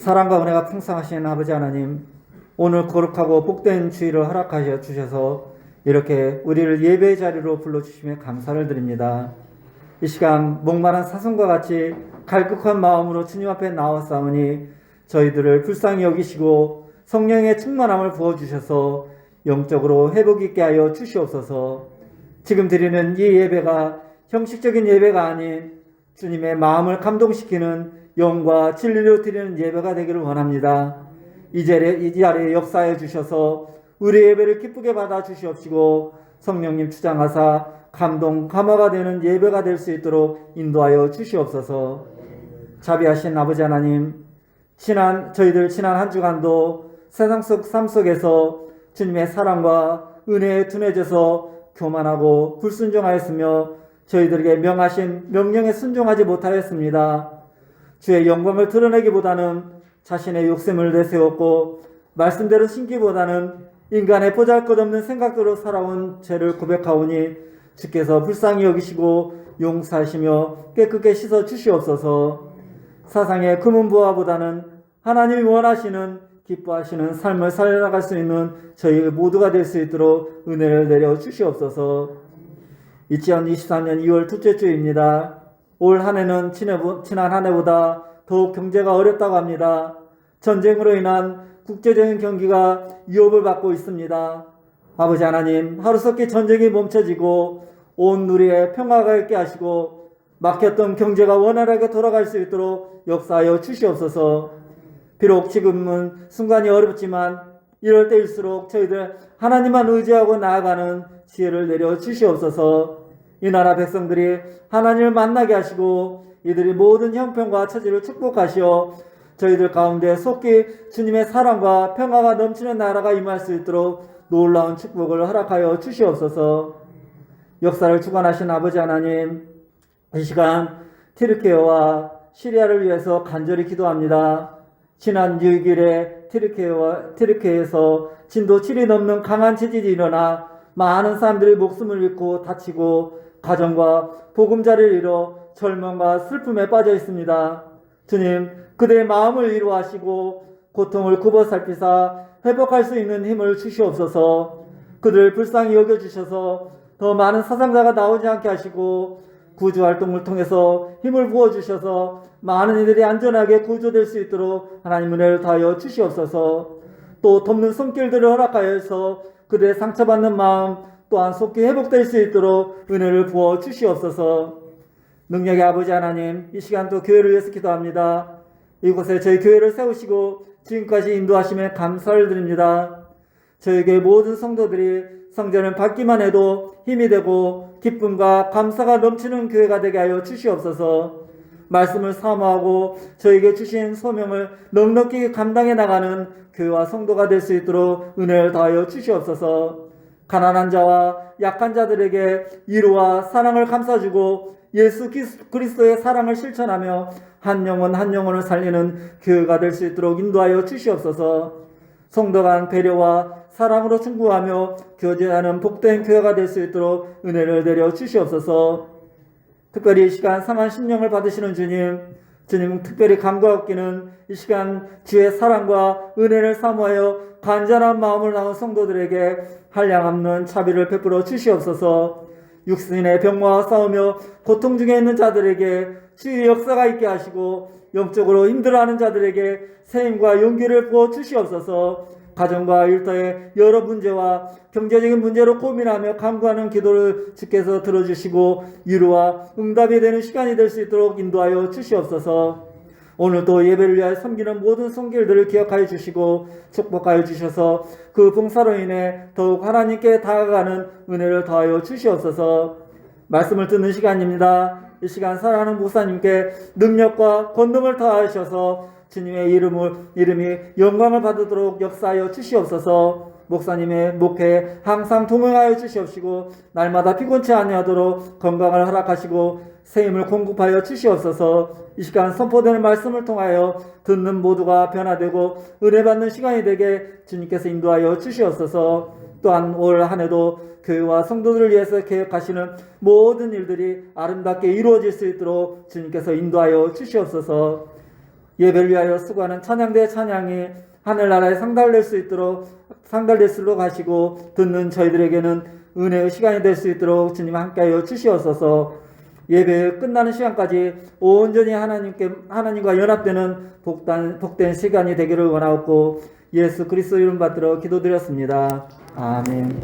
사랑과 은혜가 풍성하신 아버지 하나님, 오늘 거룩하고 복된 주일을 허락하여 주셔서 이렇게 우리를 예배의 자리로 불러주시며 감사를 드립니다. 이 시간 목마른 사슴과 같이 갈급한 마음으로 주님 앞에 나왔사오니 저희들을 불쌍히 여기시고 성령의 충만함을 부어주셔서 영적으로 회복 있게 하여 주시옵소서. 지금 드리는 이 예배가 형식적인 예배가 아닌 주님의 마음을 감동시키는 영과 진리로 드리는 예배가 되기를 원합니다. 이 자리에 역사해 주셔서 우리 예배를 기쁘게 받아 주시옵시고 성령님 주장하사 감동 감화가 되는 예배가 될 수 있도록 인도하여 주시옵소서. 자비하신 아버지 하나님, 저희들 지난 한 주간도 세상 속 삶 속에서 주님의 사랑과 은혜에 둔해져서 교만하고 불순종하였으며 저희들에게 명하신 명령에 순종하지 못하였습니다. 주의 영광을 드러내기보다는 자신의 욕심을 내세웠고 말씀대로 신기보다는 인간의 보잘것없는 생각대로 살아온 죄를 고백하오니 주께서 불쌍히 여기시고 용서하시며 깨끗게 씻어 주시옵소서. 사상의 금은부화보다는 하나님이 원하시는 기뻐하시는 삶을 살아갈 수 있는 저희 모두가 될 수 있도록 은혜를 내려 주시옵소서. 2023년 2월 둘째 주입니다. 올 한 해는 지난 한 해보다 더욱 경제가 어렵다고 합니다. 전쟁으로 인한 국제적인 경기가 위협을 받고 있습니다. 아버지 하나님, 하루속히 전쟁이 멈춰지고 온 누리에 평화가 있게 하시고 막혔던 경제가 원활하게 돌아갈 수 있도록 역사하여 주시옵소서. 비록 지금은 순간이 어렵지만 이럴 때일수록 저희들 하나님만 의지하고 나아가는 지혜를 내려 주시옵소서. 이 나라 백성들이 하나님을 만나게 하시고 이들이 모든 형편과 처지를 축복하시어 저희들 가운데 속히 주님의 사랑과 평화가 넘치는 나라가 임할 수 있도록 놀라운 축복을 허락하여 주시옵소서. 역사를 주관하신 아버지 하나님, 이 시간 튀르키예와 시리아를 위해서 간절히 기도합니다. 지난 6일에 튀르키예에서 진도 7이 넘는 강한 지진이 일어나 많은 사람들이 목숨을 잃고 다치고 가정과 보금자리를 잃어 절망과 슬픔에 빠져 있습니다. 주님, 그들의 마음을 위로하시고 고통을 굽어 살피사 회복할 수 있는 힘을 주시옵소서. 그들을 불쌍히 여겨주셔서 더 많은 사상자가 나오지 않게 하시고 구조활동을 통해서 힘을 부어주셔서 많은 이들이 안전하게 구조될 수 있도록 하나님 은혜를 더하여 주시옵소서. 또 돕는 손길들을 허락하여서 그들의 상처받는 마음 또한 속히 회복될 수 있도록 은혜를 부어 주시옵소서. 능력의 아버지 하나님, 이 시간도 교회를 위해서 기도합니다. 이곳에 저희 교회를 세우시고 지금까지 인도하심에 감사를 드립니다. 저에게 모든 성도들이 성전을 받기만 해도 힘이 되고 기쁨과 감사가 넘치는 교회가 되게 하여 주시옵소서. 말씀을 사모하고 저에게 주신 소명을 넉넉히 감당해 나가는 교회와 성도가 될 수 있도록 은혜를 더하여 주시옵소서. 가난한 자와 약한 자들에게 위로와 사랑을 감싸주고 예수 그리스도의 사랑을 실천하며 한 영혼 한 영혼을 살리는 교회가 될 수 있도록 인도하여 주시옵소서. 성도 간 배려와 사랑으로 충고하며 교제하는 복된 교회가 될 수 있도록 은혜를 내려 주시옵소서. 특별히 이 시간 상한 심령을 받으시는 주님 특별히 간구하옵기는 이 시간 주의 사랑과 은혜를 사모하여 간절한 마음을 낳은 성도들에게 한량없는 자비를 베풀어 주시옵소서. 육신의 병마와 싸우며 고통 중에 있는 자들에게 주의 역사가 있게 하시고 영적으로 힘들어하는 자들에게 새 힘과 용기를 부어 주시옵소서. 가정과 일터의 여러 문제와 경제적인 문제로 고민하며 간구하는 기도를 주께서 들어주시고 위로와 응답이 되는 시간이 될 수 있도록 인도하여 주시옵소서. 오늘도 예배를 위하여 섬기는 모든 손길들을 기억하여 주시고 축복하여 주셔서 그 봉사로 인해 더욱 하나님께 다가가는 은혜를 더하여 주시옵소서. 말씀을 듣는 시간입니다. 이 시간 사랑하는 목사님께 능력과 권능을 더하셔서 주님의 이름이 영광을 받도록 역사하여 주시옵소서. 목사님의 목회에 항상 동행하여 주시옵시고 날마다 피곤치 아니하도록 건강을 허락하시고 새 힘을 공급하여 주시옵소서. 이 시간 선포되는 말씀을 통하여 듣는 모두가 변화되고 은혜 받는 시간이 되게 주님께서 인도하여 주시옵소서. 또한 올 한 해도 교회와 성도들을 위해서 계획하시는 모든 일들이 아름답게 이루어질 수 있도록 주님께서 인도하여 주시옵소서. 예배를 위하여 수고하는 찬양대 찬양이 하늘나라에 상달될 수 있도록 상달될 수로 가시고 듣는 저희들에게는 은혜의 시간이 될 수 있도록 주님 함께하여 주시옵소서. 예배 끝나는 시간까지 온전히 하나님과 연합되는 복된 시간이 되기를 원하옵고 예수 그리스도 이름 받들어 기도드렸습니다. 아멘.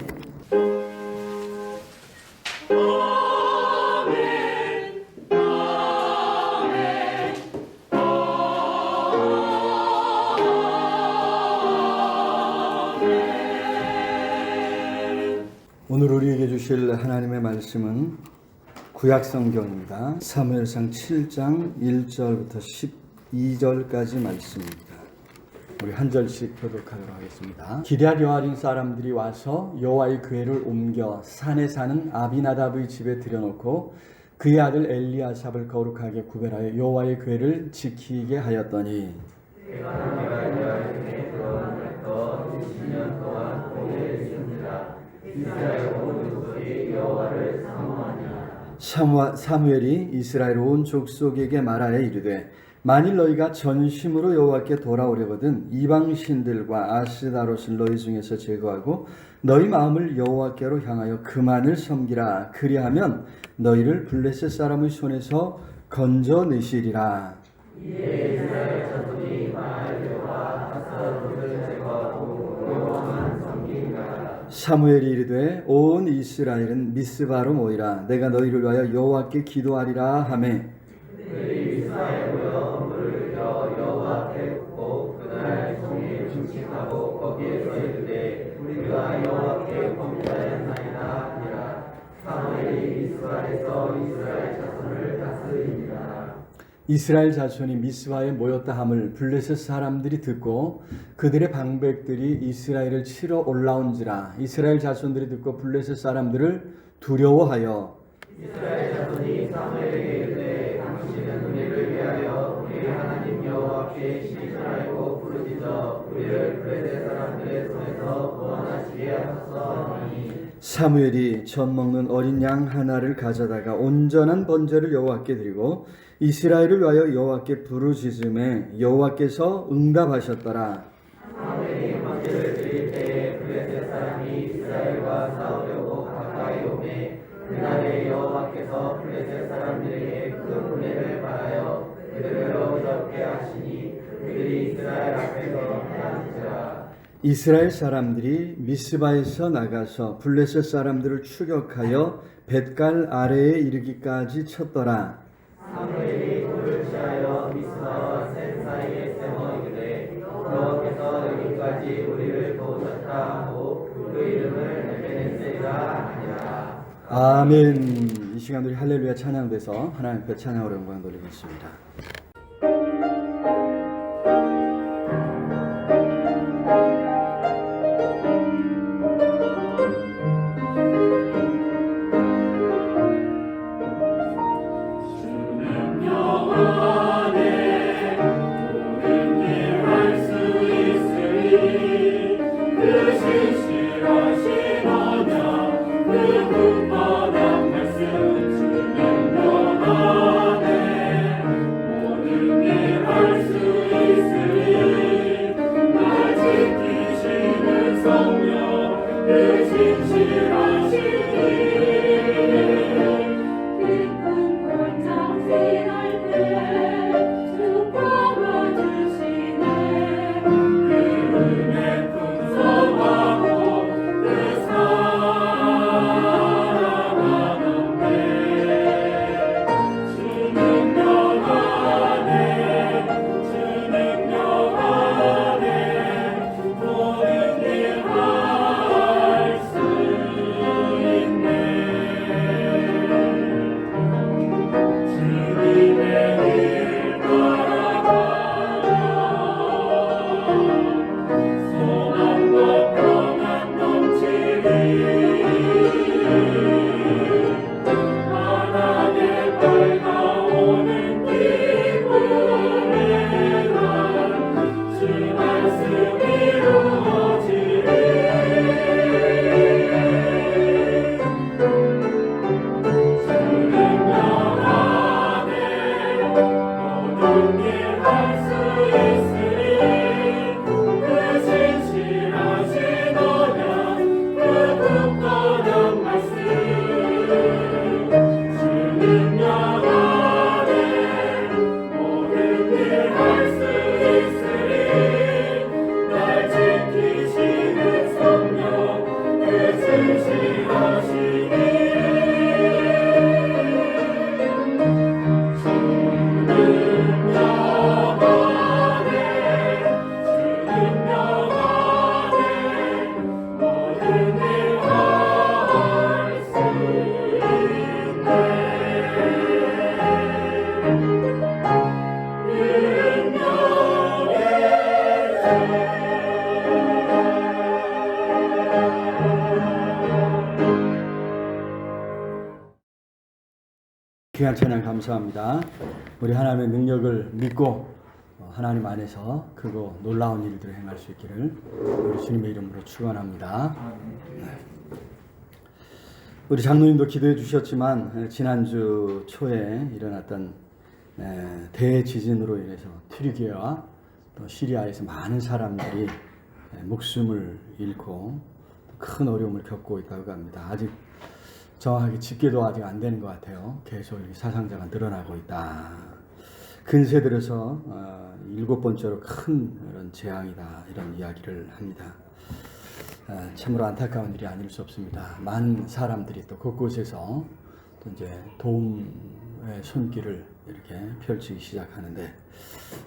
오늘 우리에게 주실 하나님의 말씀은 구약성경입니다. 사무엘상 7장 1절부터 12절까지 말씀입니다. 우리 한 절씩 교독하도록 하겠습니다. 기럇 여아린 사람들이 와서 여호와의 궤를 옮겨 산에 사는 아비나답의 집에 들여놓고 그의 아들 엘리아삽을 거룩하게 구별하여 여호와의 궤를 지키게 하였더니 사무엘이 이스라엘 온 족속에게 말하여 이르되 만일 너희가 전심으로 여호와께 돌아오려거든 이방 신들과 아스다롯을 너희 중에서 제거하고 너희 마음을 여호와께로 향하여 그만을 섬기라. 그리하면 너희를 블레셋 사람의 손에서 건져내시리라. 사무엘이 이르되 온 이스라엘은 미스바로 모이라. 내가 너희를 위하여 여호와께 기도하리라 하매 여호와께 묻고 그날 종일 금식하고 거기에서 이르되 우리가 여호와께 범죄하였나이다 하니라. 사무엘이 미스바에서 이스라엘 자손을 다스리니라. 이스라엘 자손이 미스바에 모였다 함을 블레셋 사람들이 듣고 그들의 방백들이 이스라엘을 치러 올라온지라. 이스라엘 자손들이 듣고 블레셋 사람들을 두려워하여 이스라엘 자손이 사무엘에게 이르되 당신은 우리를 위하여 우리 하나님 여호와께 시절하고 부르짖어 우리를 블레셋 사람들의 손에서 구원하시게 하소서 하니 사무엘이 젖 먹는 어린 양 하나를 가져다가 온전한 번제를 여호와께 드리고 이스라엘을 위하여 여호와께 부르짖음에 여호와께서 응답하셨더라. 사무엘이 번제를 드릴 때에 블레셋 사람이 이스라엘과 싸우려고 가까이 오매 그날에 여호와께서 블레셋 사람들에게 큰 은혜를 바라여 그들을 어지럽게 하시니 그들이 이스라엘 앞에서 헤어지니라. 이스라엘 사람들이 미스바에서 나가서 블레셋 사람들을 추격하여 벳갈 아래에 이르기까지 쳤더라. 사무엘이 돌을 취하여 미스바와 센 사이에 세워 이르되 여호와께서 여기까지 우리를 도우셨다 하고 그 이름을 에베네셀이라 하니라. 아멘. 이 시간 우리 할렐루야 찬양돼서 하나님 앞에 찬양으로 영광 돌리겠습니다. 모든 일 할 수 있네. 귀한 찬양 감사합니다. 우리 하나님의 능력을 믿고 하나님 안에서 크고 놀라운 일들을 행할 수 있기를 우리 주님의 이름으로 축원합니다. 우리 장로님도 기도해 주셨지만 지난주 초에 일어났던 대지진으로 인해서 튀르키예와 또 시리아에서 많은 사람들이 목숨을 잃고 큰 어려움을 겪고 있다고 합니다. 아직 정확하게 집계도 아직 안 되는 것 같아요. 계속 사상자가 늘어나고 있다. 근세 들어서 7번째로 큰 이런 재앙이다, 이런 이야기를 합니다. 참으로 안타까운 일이 아닐 수 없습니다. 많은 사람들이 또 곳곳에서 또 이제 도움의 손길을 이렇게 펼치기 시작하는데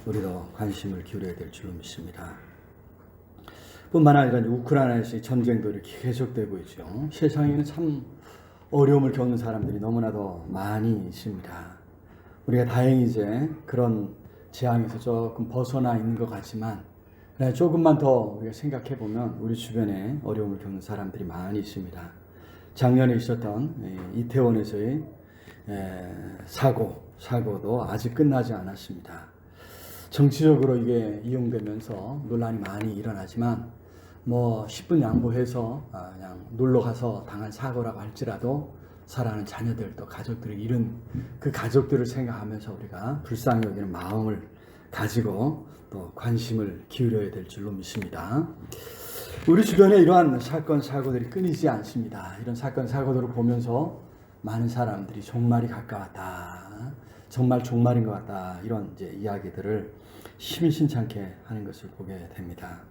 우리도 관심을 기울여야 될 줄 믿습니다. 뿐만 아니라 우크라이나에서의 전쟁도 이렇게 계속되고 있죠. 세상에는 참 어려움을 겪는 사람들이 너무나도 많이 있습니다. 우리가 다행히 이제 그런 재앙에서 조금 벗어나 있는 것 같지만 조금만 더 우리가 생각해 보면 우리 주변에 어려움을 겪는 사람들이 많이 있습니다. 작년에 있었던 이태원에서의 사고도 아직 끝나지 않았습니다. 정치적으로 이게 이용되면서 논란이 많이 일어나지만 10분 양보해서 그냥 놀러 가서 당한 사고라고 할지라도 사랑하는 자녀들 또 가족들을 잃은 그 가족들을 생각하면서 우리가 불쌍히 여기는 마음을 가지고 또 관심을 기울여야 될 줄로 믿습니다. 우리 주변에 이러한 사건 사고들이 끊이지 않습니다. 이런 사건 사고들을 보면서 많은 사람들이 종말이 가까웠다, 정말 종말인 것 같다, 이런 이제 이야기들을 심심찮게 하는 것을 보게 됩니다.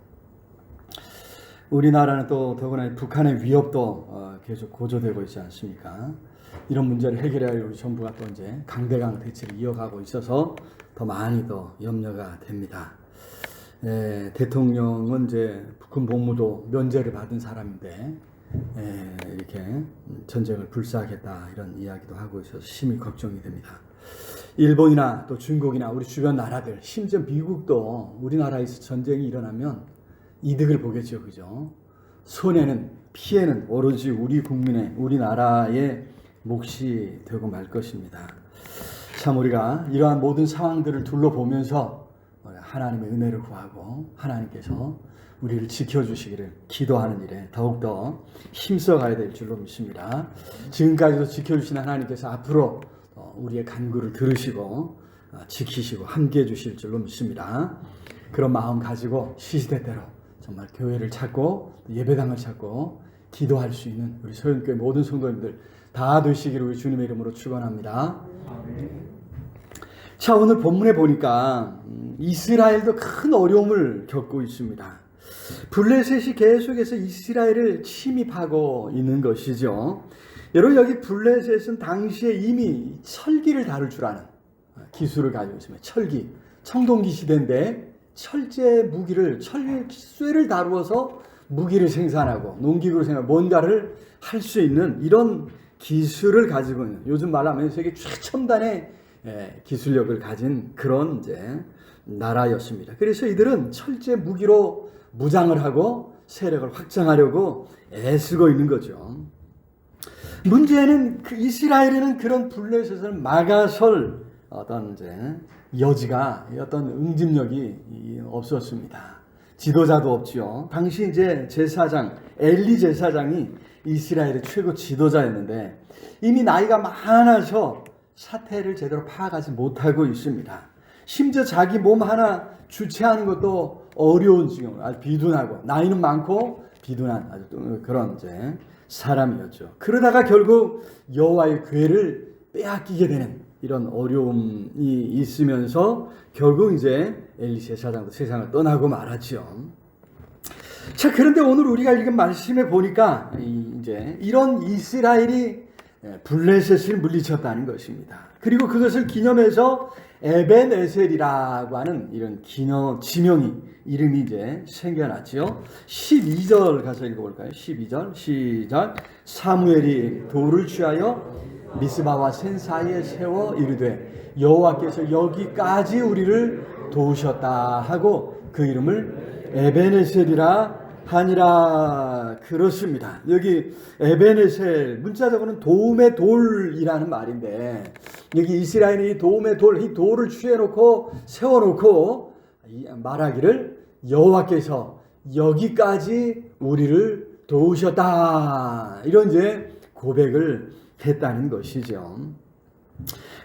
우리나라는 또 더구나 북한의 위협도 계속 고조되고 있지 않습니까? 이런 문제를 해결해야 우리 정부가 또 이제 강대강 대치를 이어가고 있어서 더 많이 더 염려가 됩니다. 대통령은 이제 북한 복무도 면제를 받은 사람인데 이렇게 전쟁을 불사하겠다, 이런 이야기도 하고 있어서 심히 걱정이 됩니다. 일본이나 또 중국이나 우리 주변 나라들, 심지어 미국도 우리나라에서 전쟁이 일어나면 이득을 보겠죠, 그죠? 손해는, 피해는 오로지 우리 국민의, 우리나라의 몫이 되고 말 것입니다. 참 우리가 이러한 모든 상황들을 둘러보면서 하나님의 은혜를 구하고 하나님께서 우리를 지켜주시기를 기도하는 일에 더욱더 힘써 가야 될 줄로 믿습니다. 지금까지도 지켜주신 하나님께서 앞으로 우리의 간구를 들으시고 지키시고 함께해 주실 줄로 믿습니다. 그런 마음 가지고 시시때때로 정말 교회를 찾고 예배당을 찾고 기도할 수 있는 우리 소연교회 모든 성도님들 다 되시기를 우리 주님의 이름으로 축원합니다. 자, 오늘 본문에 보니까 이스라엘도 큰 어려움을 겪고 있습니다. 블레셋이 계속해서 이스라엘을 침입하고 있는 것이죠. 여러분, 여기 블레셋은 당시에 이미 철기를 다룰 줄 아는 기술을 가지고 있습니다. 철기, 청동기 시대인데 철제 무기를, 철쇠를 다루어서 무기를 생산하고 농기구를 생산하고 뭔가를 할 수 있는 이런 기술을 가지고 있는, 요즘 말하면 세계 최첨단의 기술력을 가진 그런 이제 나라였습니다. 그래서 이들은 철제 무기로 무장을 하고 세력을 확장하려고 애쓰고 있는 거죠. 문제는 이스라엘에는 그런 블레셋을 막아설 어떤 이제 여지가, 어떤 응집력이 없었습니다. 지도자도 없지요. 당시 이제 제사장, 엘리 제사장이 이스라엘의 최고 지도자였는데 이미 나이가 많아서 사태를 제대로 파악하지 못하고 있습니다. 심지어 자기 몸 하나 주체하는 것도 어려운 지경, 아주 비둔하고 나이는 많고 비둔한 아주 그런 이제 사람이었죠. 그러다가 결국 여호와의 궤를 빼앗기게 되는 이런 어려움이 있으면서 결국 이제 엘리 제사장도 세상을 떠나고 말았죠. 자, 그런데 오늘 우리가 읽은 말씀에 보니까 이제 이런 이스라엘이 블레셋을 물리쳤다는 것입니다. 그리고 그것을 기념해서 에벤에셀이라고 하는 이런 기념 지명이 이름이 이제 생겨났죠. 12절 가서 읽어볼까요? 12절 시작. 사무엘이 돌을 취하여 미스바와 센 사이에 세워 이르되 여호와께서 여기까지 우리를 도우셨다 하고 그 이름을 에벤에셀이라 하니라. 그렇습니다. 여기 에벤에셀 문자적으로는 도움의 돌이라는 말인데 여기 이스라엘이 이 도움의 돌, 이 돌을 취해놓고 세워놓고 말하기를 여호와께서 여기까지 우리를 도우셨다, 이런 이제 고백을 했다는 것이죠.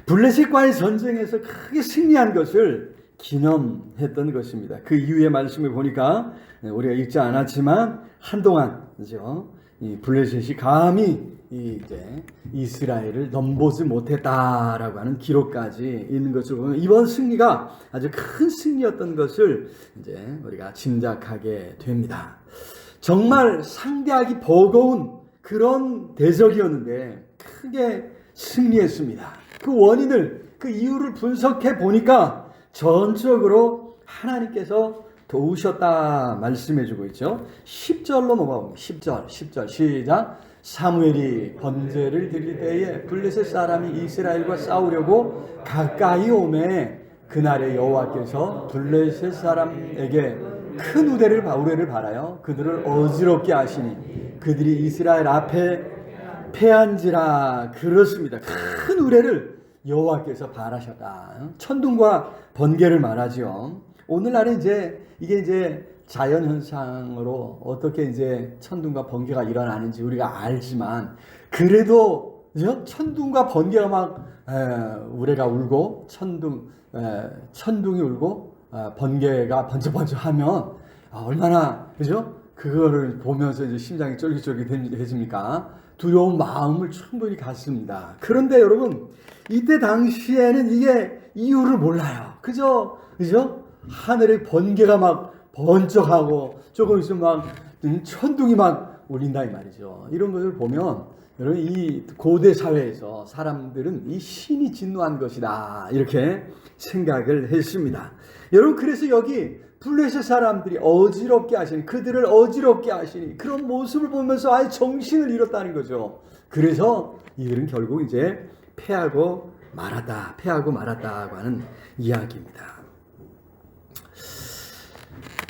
블레셋과의 전쟁에서 크게 승리한 것을 기념했던 것입니다. 그 이후의 말씀을 보니까 우리가 읽지 않았지만 한동안 그죠? 이 블레셋이 감히 이제 이스라엘을 넘보지 못했다라고 하는 기록까지 있는 것을 보면 이번 승리가 아주 큰 승리였던 것을 이제 우리가 짐작하게 됩니다. 정말 상대하기 버거운 그런 대적이었는데 크게 승리했습니다. 그 원인을, 그 이유를 분석해 보니까 전적으로 하나님께서 도우셨다 말씀해주고 있죠. 10절로 넘어갑니다. 10절 시작. 사무엘이 번제를 드릴 때에 블레셋 사람이 이스라엘과 싸우려고 가까이 오매 그날에 여호와께서 블레셋 사람에게 큰 우레를 발하여 그들을 어지럽게 하시니 그들이 이스라엘 앞에 패한지라. 그렇습니다. 큰 우레를 여호와께서 발하셨다. 천둥과 번개를 말하죠. 오늘날은 이제 이게 이제 자연 현상으로 어떻게 이제 천둥과 번개가 일어나는지 우리가 알지만 그래도 천둥과 번개가 막 우레가 울고 천둥이 울고 번개가 번쩍번쩍하면 얼마나 그죠? 그거를 보면서 이제 심장이 쫄깃쫄깃해집니까? 두려운 마음을 충분히 갖습니다. 그런데 여러분 이때 당시에는 이게 이유를 몰라요. 그죠? 하늘에 번개가 막 번쩍하고 조금 있으면 막 천둥이 막 울린다 이 말이죠. 이런 것을 보면 여러분 이 고대 사회에서 사람들은 이 신이 진노한 것이다 이렇게 생각을 했습니다. 여러분 그래서 여기 블레셋 사람들이 어지럽게 하시니 그들을 어지럽게 하시니 그런 모습을 보면서 아예 정신을 잃었다는 거죠. 그래서 이들은 결국 이제 패하고 말았다고 하는 이야기입니다.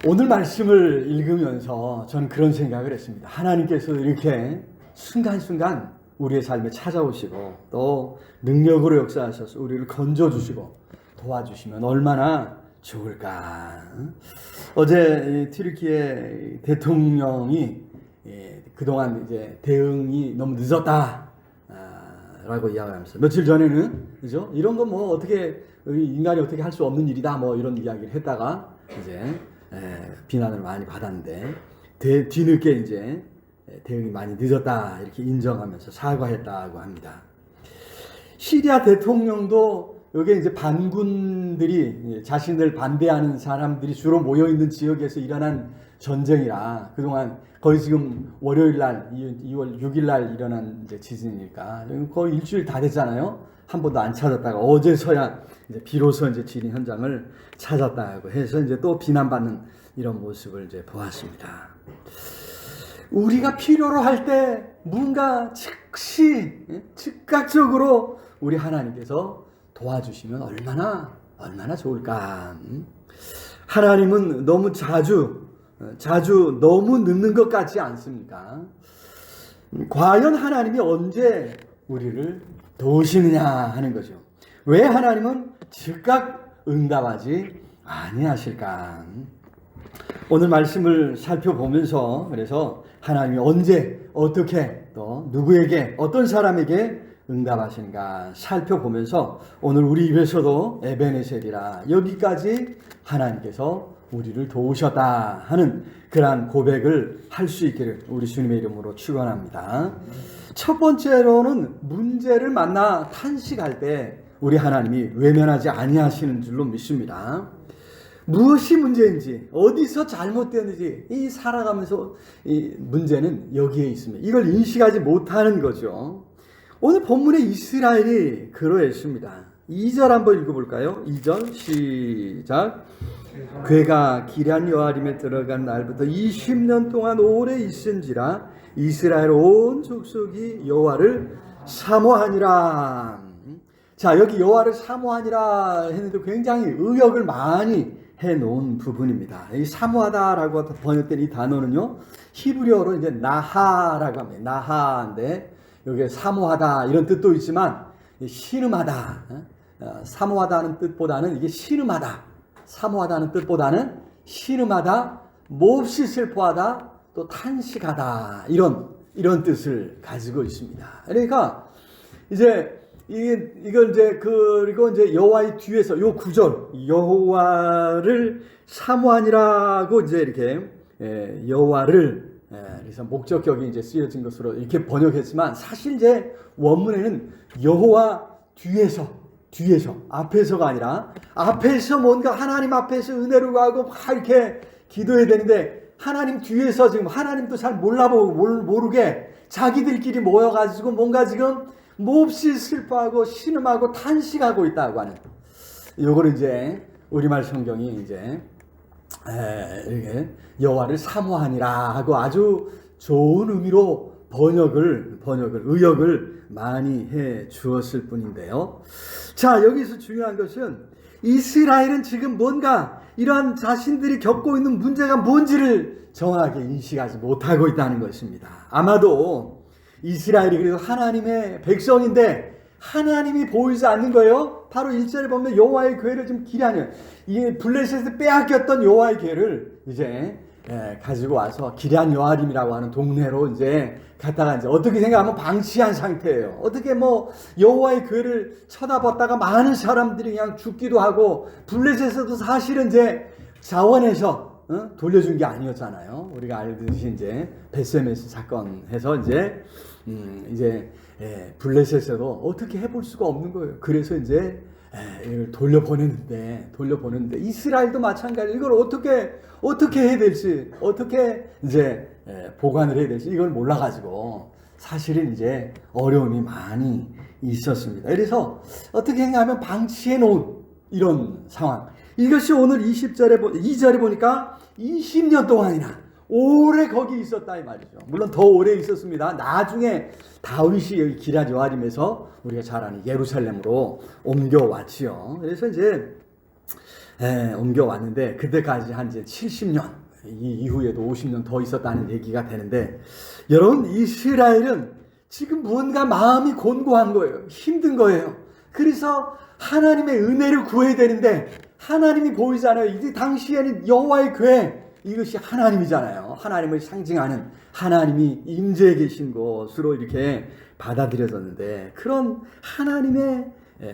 오늘 말씀을 읽으면서 저는 그런 생각을 했습니다. 하나님께서 이렇게 순간순간 우리의 삶에 찾아오시고 또 능력으로 역사하셔서 우리를 건져주시고 도와주시면 얼마나 좋을까. 어제 튀르키예 대통령이 그동안 이제 대응이 너무 늦었다 라고 이야기하면서 며칠 전에는 그죠? 이런 건 뭐 어떻게 인간이 어떻게 할 수 없는 일이다 뭐 이런 이야기를 했다가 이제 비난을 많이 받았는데 뒤늦게 이제 대응이 많이 늦었다 이렇게 인정하면서 사과했다고 합니다. 시리아 대통령도 여기에 이제 반군들이 자신을 반대하는 사람들이 주로 모여 있는 지역에서 일어난 전쟁이라 그동안 거의 지금 월요일날 2월 6일날 일어난 이제 지진이니까 거의 일주일 다 됐잖아요. 한 번도 안 찾았다가 어제서야 이제 비로소 이제 지진 현장을 찾았다고 해서 이제 또 비난받는 이런 모습을 이제 보았습니다. 우리가 필요로 할 때 뭔가 즉각적으로 우리 하나님께서 도와주시면 얼마나 좋을까. 하나님은 너무 자주 너무 늦는 것 같지 않습니까? 과연 하나님이 언제 우리를 도우시느냐 하는 거죠. 왜 하나님은 즉각 응답하지 아니하실까? 오늘 말씀을 살펴보면서 그래서 하나님이 언제 어떻게 또 누구에게 어떤 사람에게 응답하시는가 살펴보면서 오늘 우리 입에서도 에베네셀이라 여기까지 하나님께서 우리를 도우셨다 하는 그러한 고백을 할 수 있기를 우리 주님의 이름으로 축원합니다. 첫 번째로는 문제를 만나 탄식할 때 우리 하나님이 외면하지 아니하시는 줄로 믿습니다. 무엇이 문제인지 어디서 잘못되는지 이 살아가면서 이 문제는 여기에 있습니다. 이걸 인식하지 못하는 거죠. 오늘 본문의 이스라엘이 그러했습니다. 2절 한번 읽어볼까요? 2절 시작. 괴가 기럇 여아림에 들어간 날부터 20년 동안 오래 있은지라 이스라엘 온 족속이 여호와를 사모하니라. 자, 여기 여호와를 사모하니라 했는데 굉장히 의역을 많이 해놓은 부분입니다. 이 사모하다라고 번역된 이 단어는요, 히브리어로 이제 나하라고 합니다. 나하인데 여기에 사모하다 이런 뜻도 있지만 신음하다, 사모하다는 뜻보다는 이게 신음하다, 사모하다는 뜻보다는 신음하다, 몹시 슬퍼하다, 또 탄식하다 이런 뜻을 가지고 있습니다. 그러니까 이제 이걸 이제 그리고 이제 여호와의 뒤에서 요 구절 여호와를 사모하니라고 이제 이렇게 여호와를 그래서 목적격이 이제 쓰여진 것으로 이렇게 번역했지만 사실 이제 원문에는 여호와 뒤에서 앞에서가 아니라 앞에서 뭔가 하나님 앞에서 은혜를 구하고 막 이렇게 기도해야 되는데 하나님 뒤에서 지금 하나님도 잘 몰라보고 모르게 자기들끼리 모여가지고 뭔가 지금 몹시 슬퍼하고 신음하고 탄식하고 있다고 하는 요거를 이제 우리말 성경이 이제 이렇게 여호와를 사모하니라 하고 아주 좋은 의미로 의역을 많이 해 주었을 뿐인데요. 자, 여기서 중요한 것은 이스라엘은 지금 뭔가 이러한 자신들이 겪고 있는 문제가 뭔지를 정확하게 인식하지 못하고 있다는 것입니다. 아마도 이스라엘이 그래도 하나님의 백성인데 하나님이 보이지 않는 거예요. 바로 1절에 보면 여호와의 궤를 좀 기럇, 이 블레셋에서 빼앗겼던 여호와의 궤를 이제 가지고 와서 기럇 여아림이라고 하는 동네로 이제 갔다가 이제 어떻게 생각하면 방치한 상태예요. 어떻게 뭐 여호와의 궤를 쳐다봤다가 많은 사람들이 그냥 죽기도 하고 블레셋에서도 사실은 이제 자원해서 돌려준 게 아니었잖아요. 우리가 알듯이 이제 벳세메스 사건 해서 이제 블레셋에서도 어떻게 해볼 수가 없는 거예요. 그래서 이제 이걸 돌려보냈는데 이스라엘도 마찬가지로 이걸 어떻게 해야 될지 어떻게 이제 보관을 해야 될지 이걸 몰라가지고 사실은 이제 어려움이 많이 있었습니다. 그래서 어떻게 생각하면 방치해 놓은 이런 상황. 이것이 오늘 2절에 보니까 20년 동안이나 오래 거기 있었다 이 말이죠. 물론 더 오래 있었습니다. 나중에 다윗이 여기 기럇 여아림에서 우리가 잘 아는 예루살렘으로 옮겨왔지요. 그래서 이제 옮겨왔는데 그때까지 한 이제 70년 이 이후에도 50년 더 있었다는 얘기가 되는데 여러분 이스라엘은 지금 뭔가 마음이 곤고한 거예요. 힘든 거예요. 그래서 하나님의 은혜를 구해야 되는데 하나님이 보이지 않아요. 이제 당시에는 여호와의 궤 이것이 하나님이잖아요. 하나님을 상징하는 하나님이 임재해 계신 것으로 이렇게 받아들여졌는데 그런 하나님의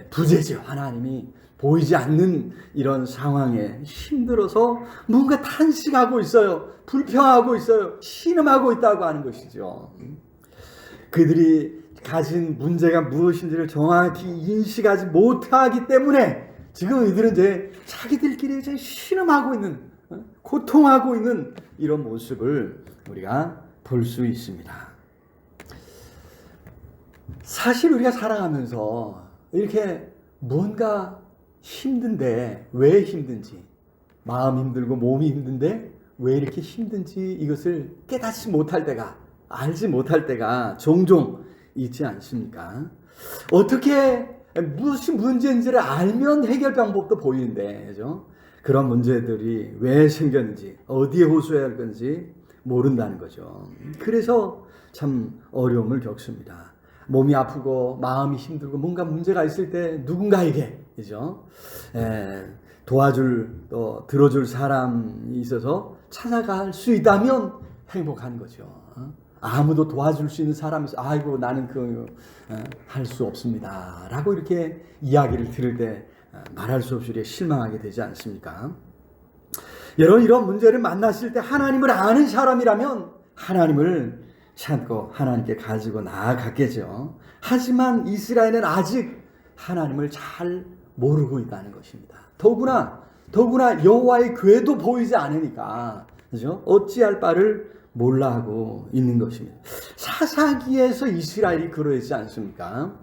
부재죠. 하나님이 보이지 않는 이런 상황에 힘들어서 뭔가 탄식하고 있어요. 불평하고 있어요. 신음하고 있다고 하는 것이죠. 그들이 가진 문제가 무엇인지를 정확히 인식하지 못하기 때문에 지금 이들은 이제 자기들끼리 이제 신음하고 있는, 고통하고 있는 이런 모습을 우리가 볼 수 있습니다. 사실 우리가 살아가면서 이렇게 뭔가 힘든데 왜 힘든지, 마음 힘들고 몸이 힘든데 왜 이렇게 힘든지 이것을 깨닫지 못할 때가, 알지 못할 때가 종종 있지 않습니까? 어떻게 무슨 문제인지를 알면 해결 방법도 보이는데, 그죠? 그런 문제들이 왜 생겼는지, 어디에 호소해야 할 건지 모른다는 거죠. 그래서 참 어려움을 겪습니다. 몸이 아프고 마음이 힘들고 뭔가 문제가 있을 때 누군가에게, 그죠? 도와줄, 또 들어줄 사람이 있어서 찾아갈 수 있다면 행복한 거죠. 아무도 도와줄 수 있는 사람이 있어, 아이고 나는 할 수 없습니다 라고 이렇게 이야기를 들을 때 말할 수 없이 실망하게 되지 않습니까? 여러분, 이런 문제를 만났을 때 하나님을 아는 사람이라면 하나님을 찾고 하나님께 가지고 나아갔겠죠. 하지만 이스라엘은 아직 하나님을 잘 모르고 있다는 것입니다. 더구나 여호와의 궤도 보이지 않으니까, 그죠? 어찌할 바를 몰라하고 있는 것입니다. 사사기에서 이스라엘이 그러했지 않습니까?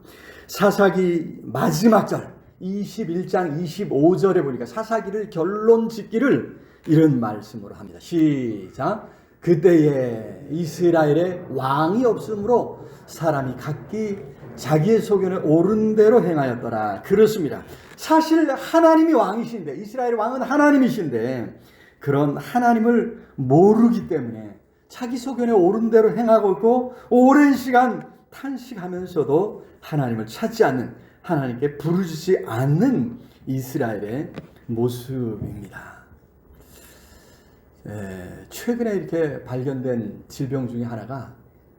사사기 마지막 절 21장 25절에 보니까 사사기를 결론 짓기를 이런 말씀으로 합니다. 시작. 그때에 이스라엘에 왕이 없으므로 사람이 각기 자기의 소견에 옳은 대로 행하였더라. 그렇습니다. 사실 하나님이 왕이신데, 이스라엘의 왕은 하나님이신데 그런 하나님을 모르기 때문에 자기 소견에 옳은 대로 행하고 있고 오랜 시간 탄식하면서도 하나님을 찾지 않는, 하나님께 부르짖지 않는 이스라엘의 모습입니다. 최근에 이렇게 발견된 질병 중에 하나가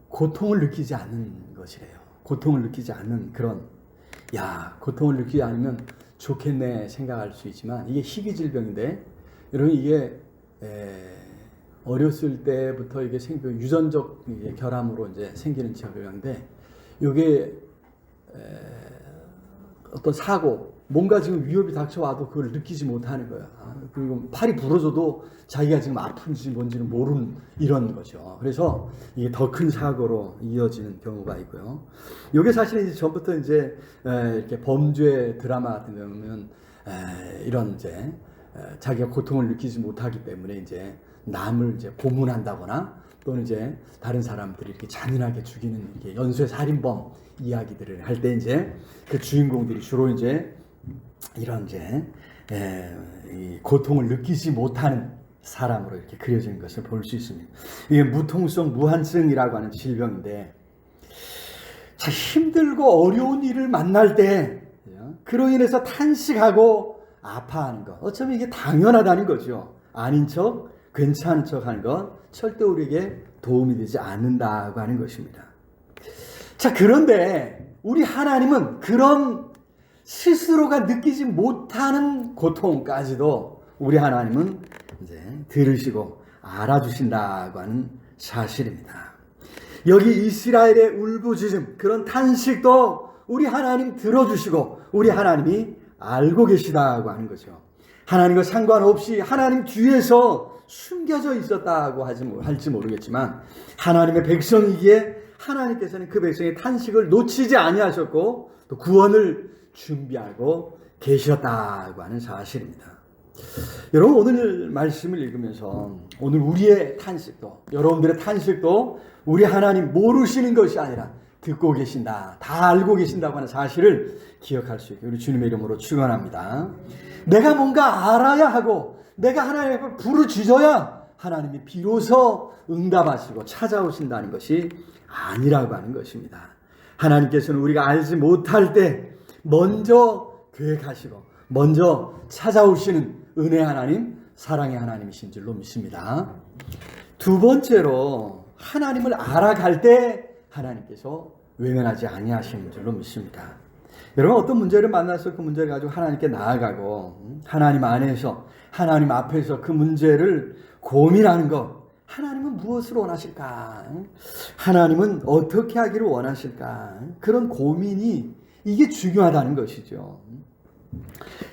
고통을 느끼지 않는 것이래요. 고통을 느끼지 않는 그런, 고통을 느끼지 않으면 좋겠네 생각할 수 있지만 이게 희귀 질병인데, 여러분 이게 어렸을 때부터 이게 유전적 결함으로 이제 생기는 질병인데, 이게 어떤 사고, 뭔가 지금 위협이 닥쳐와도 그걸 느끼지 못하는 거예요. 그리고 팔이 부러져도 자기가 지금 아픈지 뭔지는 모르는 이런 거죠. 그래서 이게 더 큰 사고로 이어지는 경우가 있고요. 이게 사실은 이제 전부터 이제 이렇게 범죄 드라마 같은 경우는 이런 이제 자기가 고통을 느끼지 못하기 때문에 이제 남을 이제 고문한다거나 또는 이제 다른 사람들이 이렇게 잔인하게 죽이는 이렇게 연쇄 살인범 이야기들을 할 때 이제 그 주인공들이 주로 이제 이런 이제 이 고통을 느끼지 못하는 사람으로 이렇게 그려지는 것을 볼 수 있습니다. 이게 무통성 무한증이라고 하는 질병인데, 자, 힘들고 어려운 일을 만날 때 그로 인해서 탄식하고 아파하는 것, 어쩌면 이게 당연하다는 거죠. 아닌 척, 괜찮은 척 하는 것 절대 우리에게 도움이 되지 않는다고 하는 것입니다. 자, 그런데 우리 하나님은 그런 스스로가 느끼지 못하는 고통까지도 우리 하나님은 이제 들으시고 알아주신다고 하는 사실입니다. 여기 이스라엘의 울부짖음, 그런 탄식도 우리 하나님 들어주시고 우리 하나님이 알고 계시다고 하는 거죠. 하나님과 상관없이 하나님 뒤에서 숨겨져 있었다고 할지 모르겠지만, 하나님의 백성이기에 하나님께서는 그 백성의 탄식을 놓치지 아니하셨고 또 구원을 준비하고 계셨다고 하는 사실입니다. 여러분, 오늘 말씀을 읽으면서 오늘 우리의 탄식도, 여러분들의 탄식도 우리 하나님 모르시는 것이 아니라 듣고 계신다, 다 알고 계신다고 하는 사실을 기억할 수 있게 우리 주님의 이름으로 축원합니다. 내가 뭔가 알아야 하고 내가 하나님을 부르짖어야 하나님이 비로소 응답하시고 찾아오신다는 것이 아니라고 하는 것입니다. 하나님께서는 우리가 알지 못할 때 먼저 계획하시고 먼저 찾아오시는 은혜 하나님, 사랑의 하나님이신 줄로 믿습니다. 두 번째로, 하나님을 알아갈 때 하나님께서 외면하지 아니하시는 줄로 믿습니다. 여러분, 어떤 문제를 만나서 그 문제를 가지고 하나님께 나아가고 하나님 안에서, 하나님 앞에서 그 문제를 고민하는 것, 하나님은 무엇을 원하실까? 하나님은 어떻게 하기를 원하실까? 그런 고민이, 이게 중요하다는 것이죠.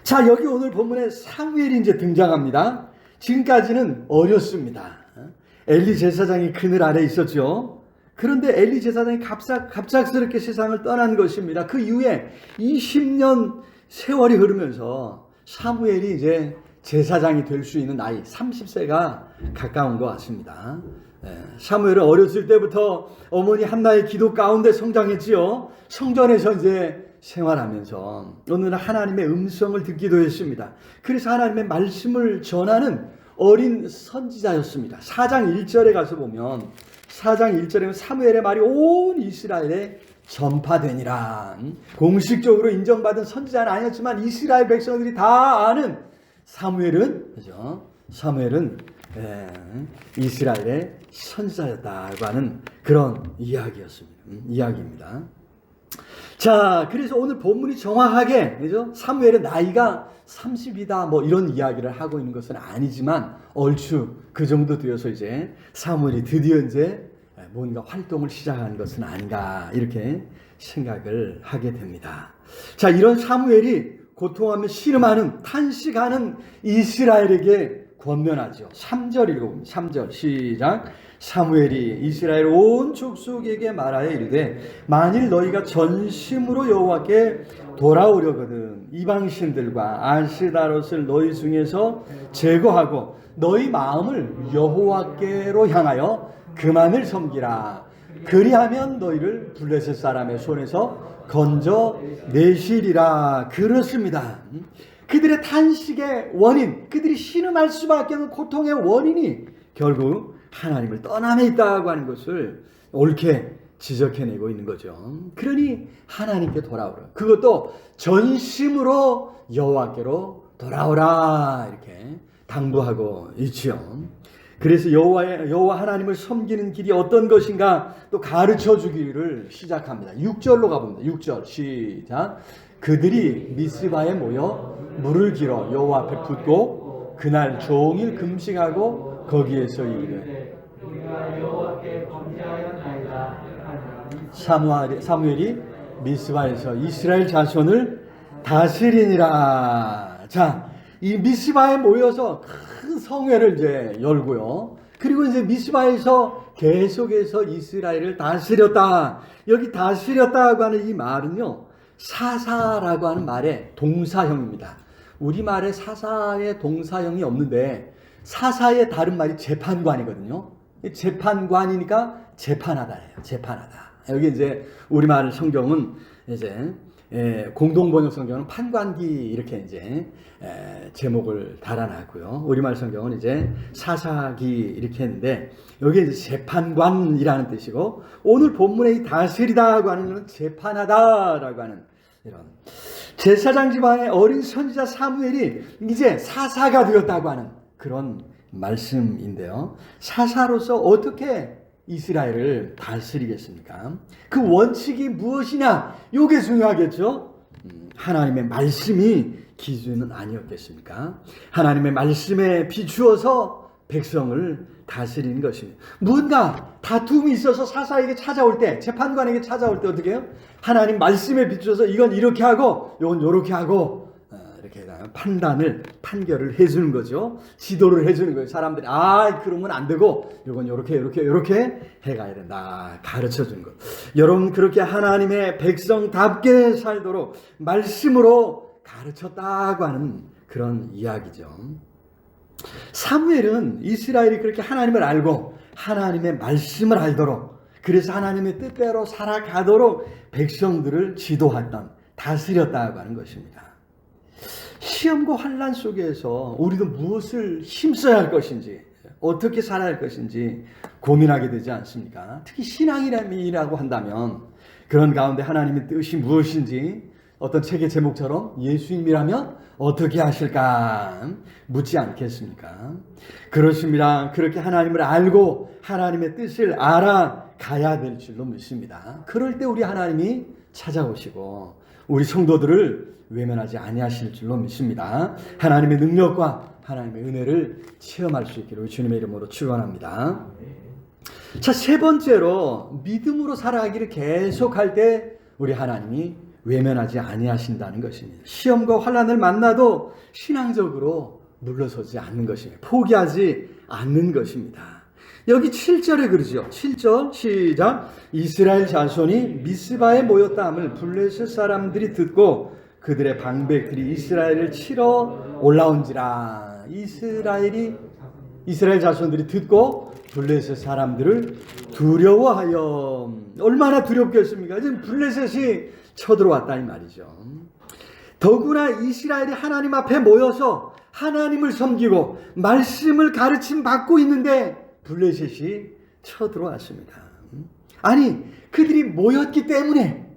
자, 여기 오늘 본문에 사무엘이 이제 등장합니다. 지금까지는 어렸습니다. 엘리 제사장이 그늘 아래 있었죠. 그런데 엘리 제사장이 갑작스럽게 세상을 떠난 것입니다. 그 이후에 20년 세월이 흐르면서 사무엘이 이제 제사장이 될 수 있는 나이 30세가 가까운 것 같습니다. 사무엘은 어렸을 때부터 어머니 한나의 기도 가운데 성장했지요. 성전에서 이제 생활하면서 어느 날 하나님의 음성을 듣기도 했습니다. 그래서 하나님의 말씀을 전하는 어린 선지자였습니다. 4장 1절에 가서 보면, 4장 1절에 사무엘의 말이 온 이스라엘에 전파되니라. 공식적으로 인정받은 선지자는 아니었지만 이스라엘 백성들이 다 아는 사무엘은, 그죠? 사무엘은 이스라엘의 선지자였다고 하는 그런 이야기입니다. 자, 그래서 오늘 본문이 정확하게, 그죠? 사무엘의 나이가 30이다 뭐 이런 이야기를 하고 있는 것은 아니지만 얼추 그 정도 되어서 이제 사무엘이 드디어 이제 뭔가 활동을 시작하는 것은 아닌가, 이렇게 생각을 하게 됩니다. 자, 이런 사무엘이 고통하며 신음하는, 탄식하는 이스라엘에게 권면하죠. 3절 읽어봅니다. 3절 시작. 사무엘이 이스라엘 온 족속에게 말하여 이르되 만일 너희가 전심으로 여호와께 돌아오려거든 이방신들과 아스다롯을 너희 중에서 제거하고 너희 마음을 여호와께로 향하여 그만을 섬기라. 그리하면 너희를 블레셋 사람의 손에서 건져 내시리라. 그렇습니다. 그들의 탄식의 원인, 그들이 신음할 수밖에 없는 고통의 원인이 결국 하나님을 떠남에 있다고 하는 것을 옳게 지적해내고 있는 거죠. 그러니 하나님께 돌아오라. 그것도 전심으로 여호와께로 돌아오라. 이렇게 당부하고 있죠. 그래서 여호와 하나님을 섬기는 길이 어떤 것인가 또 가르쳐 주기를 시작합니다. 6절로 가봅니다. 6절 시작. 그들이 미스바에 모여 물을 길어 여호와 앞에 붓고 그날 종일 금식하고 거기에서 이르되 우리가 여호와께 범죄하였나이다. 사무엘이 미스바에서 이스라엘 자손을 다스리니라. 자, 이 미스바에 모여서 큰 성회를 이제 열고요. 그리고 이제 미스바에서 계속해서 이스라엘을 다스렸다. 여기 다스렸다고 하는 이 말은요, 사사라고 하는 말의 동사형입니다. 우리말에 사사의 동사형이 없는데 사사의 다른 말이 재판관이거든요. 재판관이니까 재판하다예요. 재판하다. 여기 이제 우리말 성경은 이제 공동번역 성경은 판관기 이렇게 이제 제목을 달아놨고요. 우리말 성경은 이제 사사기 이렇게 했는데 여기 이제 재판관이라는 뜻이고 오늘 본문의 이 다스리다라고 하는 것은 재판하다라고 하는 이런 제사장 집안의 어린 선지자 사무엘이 이제 사사가 되었다고 하는 그런 말씀인데요. 사사로서 어떻게 이스라엘을 다스리겠습니까? 그 원칙이 무엇이냐? 이게 중요하겠죠. 하나님의 말씀이 기준은 아니었겠습니까? 하나님의 말씀에 비추어서 백성을 다스리는 것입니다. 무언가 다툼이 있어서 사사에게 찾아올 때, 재판관에게 찾아올 때 어떻게 해요? 하나님 말씀에 비추어서 이건 이렇게 하고 이건 이렇게 하고 이렇게 판결을 해주는 거죠. 지도를 해주는 거예요. 사람들이 그러면 안 되고 이건 이렇게 해가야 된다. 가르쳐 주는 것. 여러분 그렇게 하나님의 백성답게 살도록 말씀으로 가르쳤다고 하는 그런 이야기죠. 사무엘은 이스라엘이 그렇게 하나님을 알고 하나님의 말씀을 알도록 그래서 하나님의 뜻대로 살아가도록 백성들을 지도했던 다스렸다고 하는 것입니다. 시험과 환난 속에서 우리도 무엇을 힘써야 할 것인지 어떻게 살아야 할 것인지 고민하게 되지 않습니까? 특히 신앙이라고 한다면 그런 가운데 하나님의 뜻이 무엇인지 어떤 책의 제목처럼 예수님이라면 어떻게 하실까 묻지 않겠습니까? 그렇습니다. 그렇게 하나님을 알고 하나님의 뜻을 알아가야 될 줄로 믿습니다. 그럴 때 우리 하나님이 찾아오시고 우리 성도들을 외면하지 아니하실 줄로 믿습니다. 하나님의 능력과 하나님의 은혜를 체험할 수 있기를 주님의 이름으로 축원합니다. 자, 세 번째로 믿음으로 살아가기를 계속할 때 우리 하나님이 외면하지 아니하신다는 것입니다. 시험과 환난을 만나도 신앙적으로 물러서지 않는 것입니다. 포기하지 않는 것입니다. 여기 7절에 그러죠. 7절 시작. 이스라엘 자손이 미스바에 모였다 함을 블레셋 사람들이 듣고 그들의 방백들이 이스라엘을 치러 올라온지라. 이스라엘 자손들이 듣고 블레셋 사람들을 두려워하여. 얼마나 두렵겠습니까? 지금 블레셋이 쳐들어왔다 이 말이죠. 더구나 이스라엘이 하나님 앞에 모여서 하나님을 섬기고 말씀을 가르침 받고 있는데 블레셋이 쳐들어왔습니다. 아니 그들이 모였기 때문에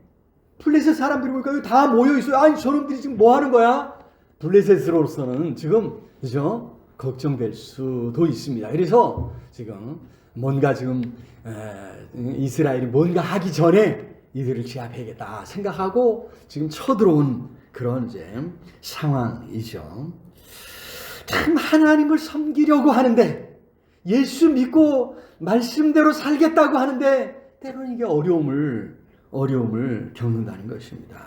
블레셋 사람들이 보니까 다 모여있어요. 아니 저놈들이 지금 뭐 하는 거야? 블레셋으로서는 지금 그죠? 걱정될 수도 있습니다. 그래서 지금 뭔가 지금 이스라엘이 뭔가 하기 전에 이들을 제압해야겠다 생각하고 지금 쳐들어온 그런 이제 상황이죠. 참 하나님을 섬기려고 하는데 예수 믿고 말씀대로 살겠다고 하는데 때로는 이게 어려움을 겪는다는 것입니다.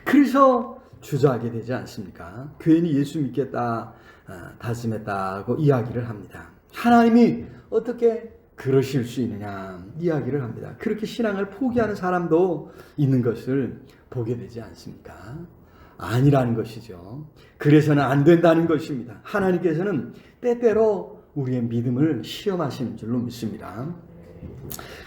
그래서 주저하게 되지 않습니까? 괜히 예수 믿겠다 다짐했다고 이야기를 합니다. 하나님이 어떻게 그러실 수 있느냐 이야기를 합니다. 그렇게 신앙을 포기하는 사람도 있는 것을 보게 되지 않습니까? 아니라는 것이죠. 그래서는 안 된다는 것입니다. 하나님께서는 때때로 우리의 믿음을 시험하시는 줄로 믿습니다.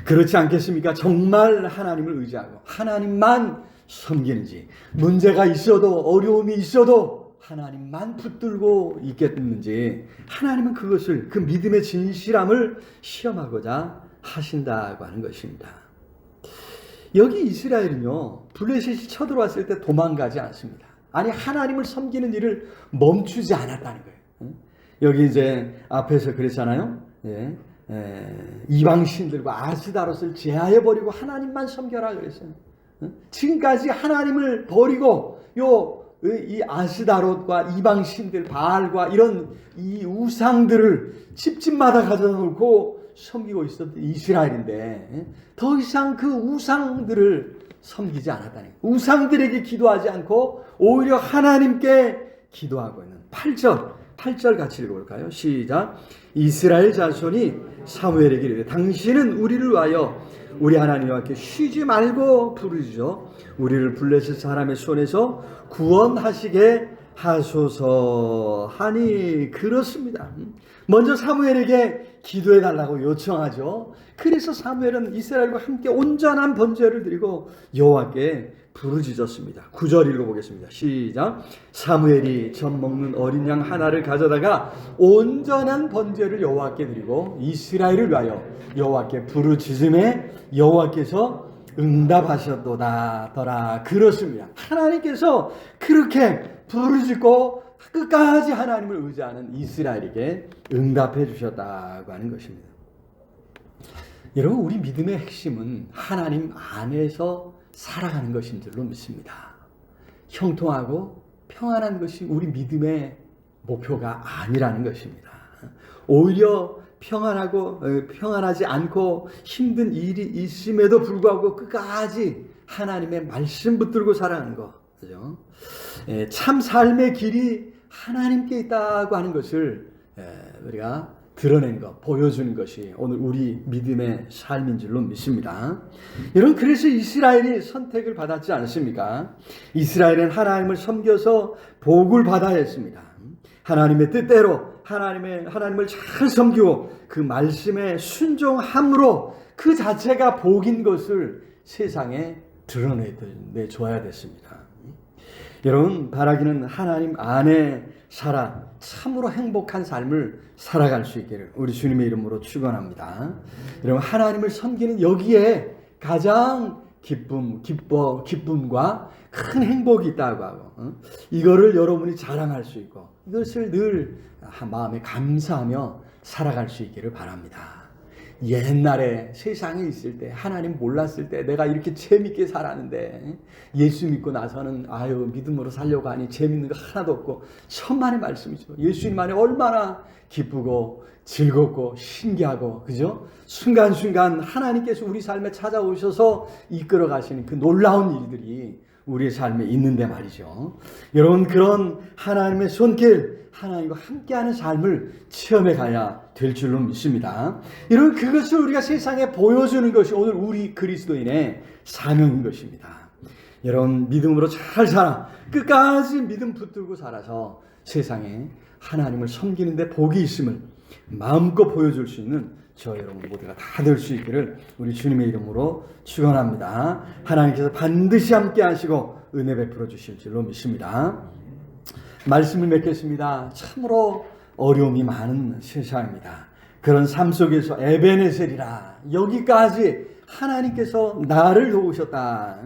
그렇지 않겠습니까? 정말 하나님을 의지하고 하나님만 섬기는지, 문제가 있어도 어려움이 있어도 하나님만 붙들고 있겠는지, 하나님은 그것을, 그 믿음의 진실함을 시험하고자 하신다고 하는 것입니다. 여기 이스라엘은요, 블레셋이 쳐들어왔을 때 도망가지 않습니다. 아니, 하나님을 섬기는 일을 멈추지 않았다는 거예요. 여기 이제 앞에서 그랬잖아요. 이방신들과 아스다롯을 제하여버리고 하나님만 섬겨라 그랬어요. 지금까지 하나님을 버리고 이 아스다롯과 이방신들, 바알과 이런 이 우상들을 집집마다 가져다 놓고 섬기고 있었던 이스라엘인데, 더 이상 그 우상들을 섬기지 않았다는 거예요. 우상들에게 기도하지 않고 오히려 하나님께 기도하고 있는 8절 같이 읽어볼까요? 시작. 이스라엘 자손이 사무엘에게 이르되 당신은 우리를 위하여 우리 하나님 여호와께 쉬지 말고 부르짖어 우리를 블레셋 사람의 손에서 구원하시게 하소서 하니. 그렇습니다. 먼저 사무엘에게 기도해 달라고 요청하죠. 그래서 사무엘은 이스라엘과 함께 온전한 번제를 드리고 여호와께 부르짖었습니다. 9절 읽어보겠습니다. 시작. 사무엘이 젖 먹는 어린 양 하나를 가져다가 온전한 번제를 여호와께 드리고 이스라엘을 위하여 여호와께 부르짖음에 여호와께서 응답하셨도다더라. 그렇습니다. 하나님께서 그렇게 부르짖고 끝까지 하나님을 의지하는 이스라엘에게 응답해 주셨다고 하는 것입니다. 여러분, 우리 믿음의 핵심은 하나님 안에서 살아가는 것인 줄로 믿습니다. 형통하고 평안한 것이 우리 믿음의 목표가 아니라는 것입니다. 오히려 평안하지 않고 힘든 일이 있음에도 불구하고 끝까지 하나님의 말씀 붙들고 살아가는 것, 그죠? 참 삶의 길이 하나님께 있다고 하는 것을 우리가 드러낸 것, 보여주는 것이 오늘 우리 믿음의 삶인 줄로 믿습니다. 여러분, 그래서 이스라엘이 선택을 받았지 않습니까? 이스라엘은 하나님을 섬겨서 복을 받아야 했습니다. 하나님의 뜻대로 하나님을 잘 섬기고 그 말씀에 순종함으로 그 자체가 복인 것을 세상에 드러내줘야 됐습니다. 여러분, 바라기는 하나님 안에 살아 참으로 행복한 삶을 살아갈 수 있기를 우리 주님의 이름으로 축원합니다. 여러분, 하나님을 섬기는 여기에 가장 기쁨과 큰 행복이 있다고 하고, 이거를 여러분이 자랑할 수 있고 이것을 늘 마음에 감사하며 살아갈 수 있기를 바랍니다. 옛날에 세상에 있을 때, 하나님 몰랐을 때 내가 이렇게 재밌게 살았는데 예수 믿고 나서는 믿음으로 살려고 하니 재밌는 거 하나도 없고, 천만의 말씀이죠. 예수님 안에 얼마나 기쁘고 즐겁고 신기하고, 그죠? 순간순간 하나님께서 우리 삶에 찾아오셔서 이끌어 가시는 그 놀라운 일들이 우리의 삶에 있는데 말이죠. 여러분, 그런 하나님의 손길, 하나님과 함께하는 삶을 체험해 가야 될 줄로 믿습니다. 여러분, 그것을 우리가 세상에 보여주는 것이 오늘 우리 그리스도인의 사명인 것입니다. 여러분, 믿음으로 잘 살아 끝까지 믿음 붙들고 살아서 세상에 하나님을 섬기는 데 복이 있음을 마음껏 보여줄 수 있는 저 여러분 모두가 다 될 수 있기를 우리 주님의 이름으로 축원합니다. 하나님께서 반드시 함께 하시고 은혜 베풀어 주실 줄로 믿습니다. 말씀을 맺겠습니다. 참으로 어려움이 많은 세상입니다. 그런 삶 속에서 에베네셀이라, 여기까지 하나님께서 나를 도우셨다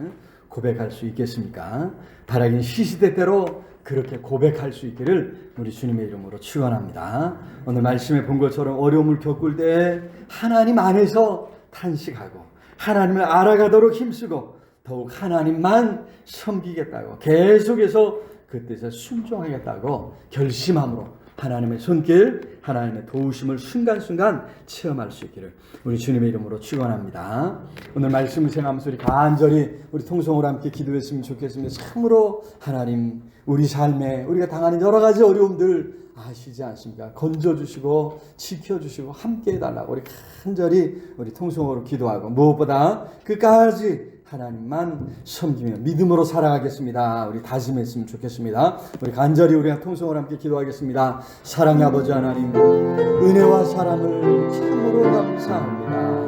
고백할 수 있겠습니까? 바라긴 시시때때로 그렇게 고백할 수 있기를 우리 주님의 이름으로 축원합니다. 오늘 말씀에 본 것처럼 어려움을 겪을 때 하나님 안에서 탄식하고 하나님을 알아가도록 힘쓰고 더욱 하나님만 섬기겠다고 계속해서 그 뜻에 순종하겠다고 결심함으로 하나님의 손길, 하나님의 도우심을 순간순간 체험할 수 있기를 우리 주님의 이름으로 축원합니다. 오늘 말씀을 생각하면서 우리 간절히 우리 통성으로 함께 기도했으면 좋겠습니다. 참으로 하나님, 우리 삶에 우리가 당하는 여러 가지 어려움들 아시지 않습니까? 건져주시고 지켜주시고 함께 해달라고 우리 간절히 우리 통성으로 기도하고 무엇보다 끝까지 하나님만 섬기며 믿음으로 살아가겠습니다. 우리 다짐했으면 좋겠습니다. 우리 간절히 우리가 통성으로 함께 기도하겠습니다. 사랑의 아버지 하나님, 은혜와 사랑을 참으로 감사합니다.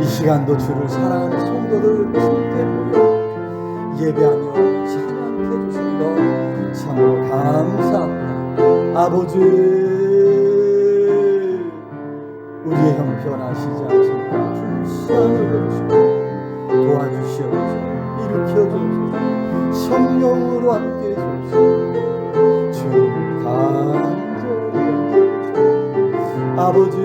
이 시간도 주를 사랑하는 성도들 함께 모여 예배하며 찬양해 주신 것 참으로 감사합니다. 아버지, 우리의 형편하시지 않습니까? 불쌍히 여겨주시고 도와주시옵소서. 일으켜주옵소서. 성령으로 함께 해주옵소서. 주님 간절히 여겨주시고 아버지,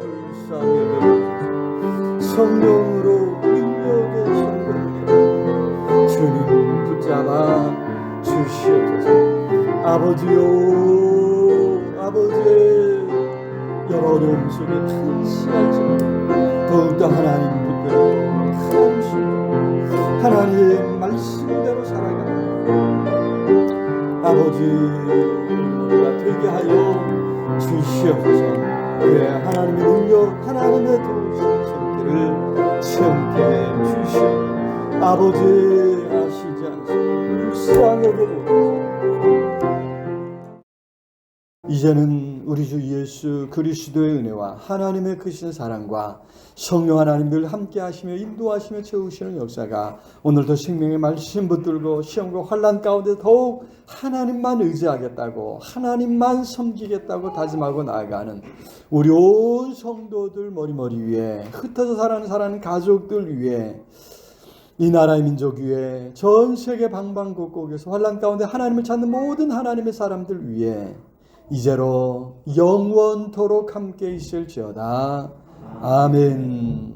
불쌍히 여겨주소서. 성령으로 능력의 성령으로 주님 붙잡아 주시옵소서. 아버지요, 아버지, 여러 어려움 속에 탄식하지만 더욱더 하나님 붙들고 하나님 말씀대로 살아가는 아버지 우리가 되게 하여 주시옵소서. 그래, 하나님의 능력, 하나님의 도우심 손길을 체험케 주시옵소서. 아버지, 아시지 않습니까? 불쌍히 여겨주옵소서. 이제는 우리 주 예수 그리스도의 은혜와 하나님의 크신 사랑과 성령 하나님들 함께 하시며 인도하시며 채우시는 역사가 오늘도 생명의 말씀 붙들고 시험과 환난 가운데 더욱 하나님만 의지하겠다고 하나님만 섬기겠다고 다짐하고 나아가는 우리 온 성도들 머리 위에 흩어져 살아가는 가족들 위에 이 나라의 민족 위에 전 세계 방방곡곡에서 환난 가운데 하나님을 찾는 모든 하나님의 사람들 위에 이제로 영원토록 함께 있을지어다. 아멘.